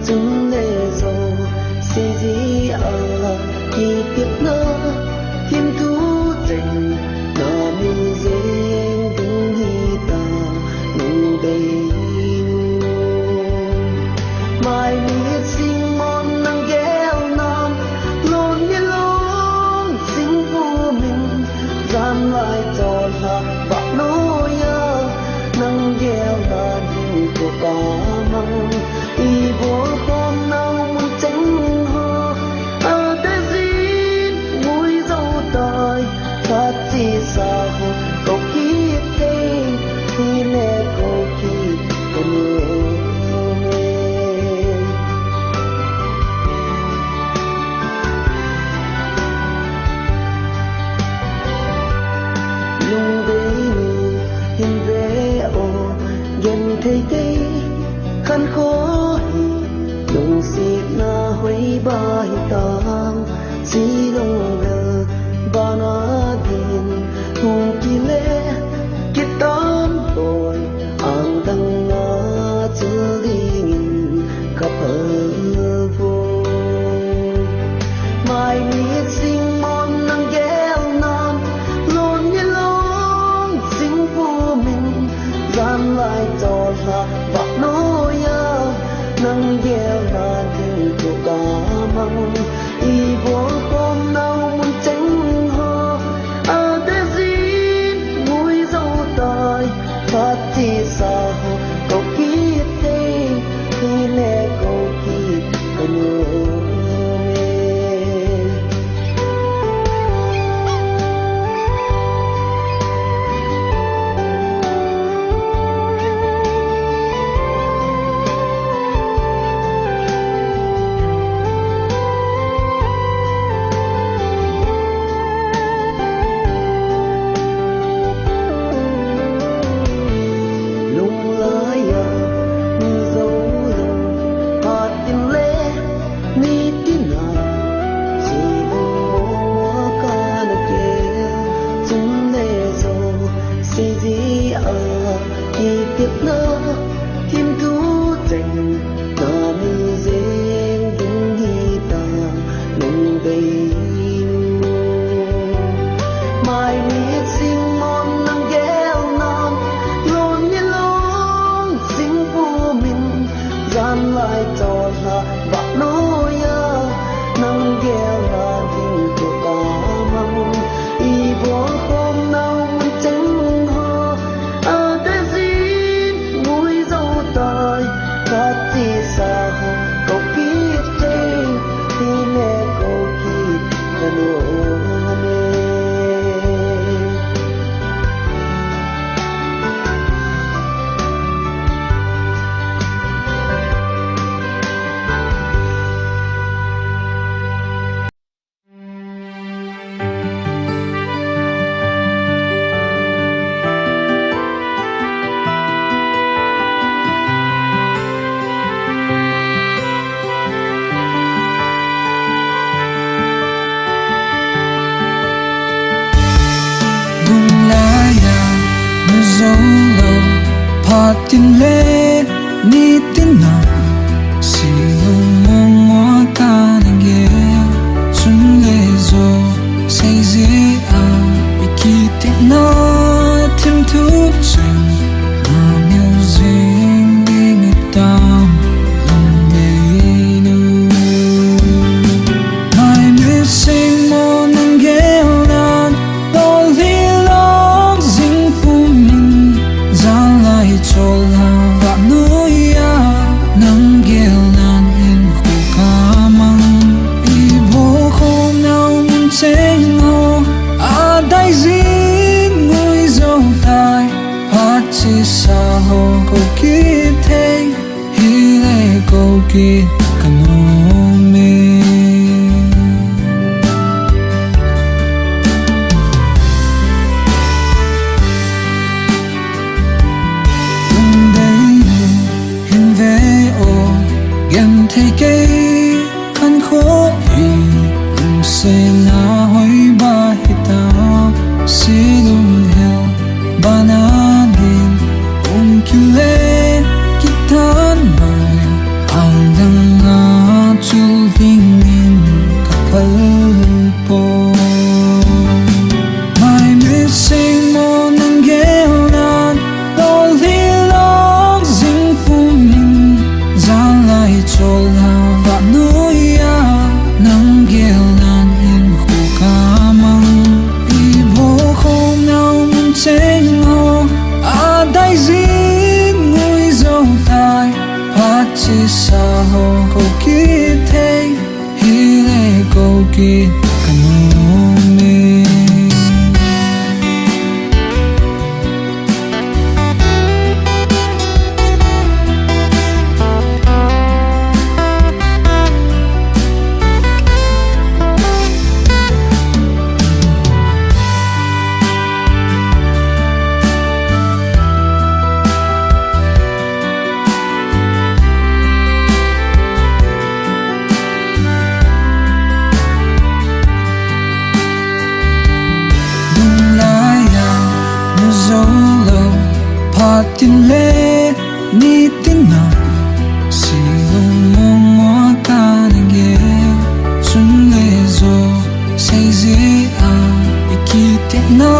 zum lê zo si di a ki tiếp na thiên thu tình na mi ding dung hi ta nung đây mai mi sing mon nang gel nam lon ye long sing phu min ram lai cho la ba no ya nang gel na hin ko ka mang i bo khom nau mun chang ho a ta zin mui zo tai phát chi sa ho ko ki te ki le ko ki ko thấy thấy khăn khó lùng xịt na huấy bay tang xí lùng lờ ba na điên hùng kỳ lệ kết tám rồi ang đăng na chưa đi nghìn cặp hờ vô mai miết sinh mòn nắng gheo non lôn như lông sinh phu mình gian lại cho la bạc nô ya nang gheo na thiên của cả măng y vô khom nau mun chang ho a te zin mui dâu tai phát chi sa ho ko ki te ki le ko ki ko no tin le ni tin na si mo mo ta nge sun le zo say zi a ki tin na tim tu chen na music ding it down my missing morning girl and all the long sing for me zan lai chol ha va nu ya nang gel nan in ko kamang I bo ko nau cheng ho a dai zin ngui zo tai hat chi sa ho ko ki the hi le ko ki kanu me thấy cái khăn khó ý lùng xe na hoi ba hita si lùng heo ba na din kile kitan mai chol ha va nu ya nang gel nan in hu ka mang i bo khom nau mun cheng ho a dai zin ngui zo tai pa chi sa ho ko ki the hi le ko ki kanu mi tin le ni tin na si lung mong mo ta na ge sun le zo say zi a ikite na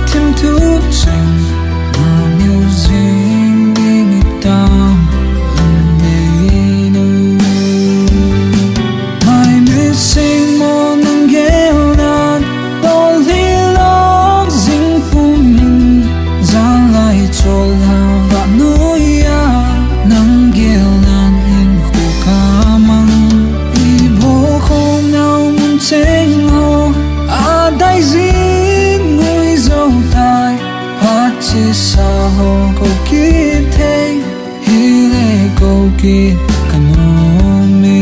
tim tu chen ma music ding down me no my missing morning gel nan all the long sing for me zan lai chol ha va nu ya nang gel nan in hu ka mang i bo khom nau mun cheng ho a dai zin ngui zo tai pa chi sa ho ko ki the hi le ko ki kanu mi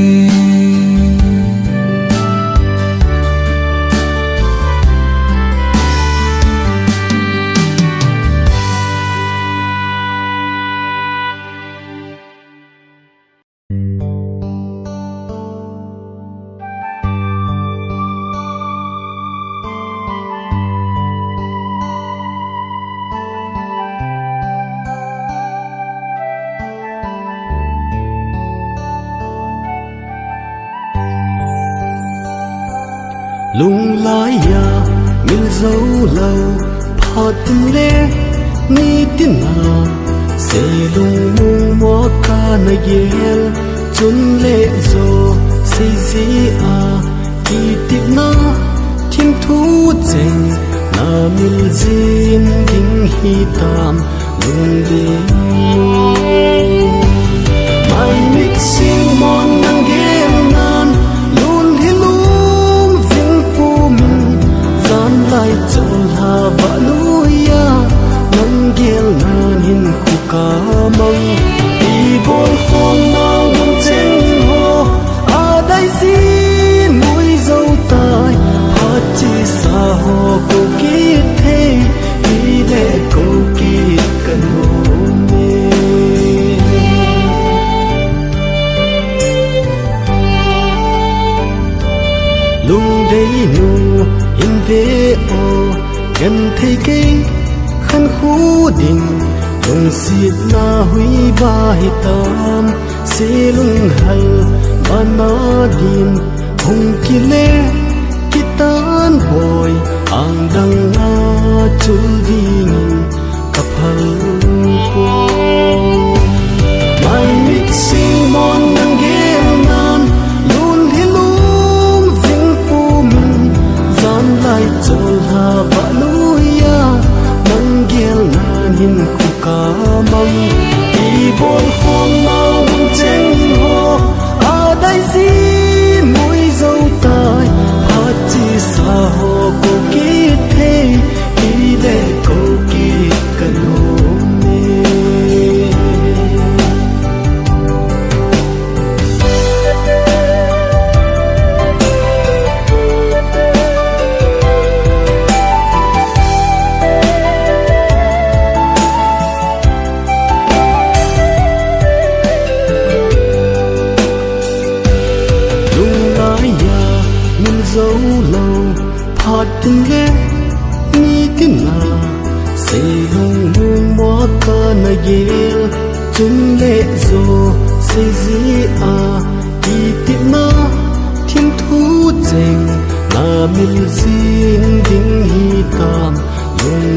lung lai ya mil zo lo pha tin le ni tin na se lung mung mo ka na yel chun le zo se zi a ki tip na thim thu cheng na mil zin ding hi tam lung le my mixing mon nang gel nan lun hi lai chol ha va nu ya nang gel nan hin khu ka mang i bol khom na mun cheng ho a dai si mui zo tai ha chi sa ho ko ki the i le ko ki kan ho me lung dei nu in ve o gan thei ke khan khu ding lung sit na hui ba hi tam se lung hal bana din hung ki le kitan boy ang dang na chul ding kaphal ko my mixing mon nang gel nan lun hi lum ving pu min zan lai chol ha va nu ya nang gel nan hin khu ka mang i bol khom na mun cheng ho a dai si mui zo tai ha chi sa ho ko ki the i le ko ki kan ho me tin le ni tin na se hung hung mo ka na yel chun le zo se zi a ti ti na thim thu cheng na mil zin ding hi tam lung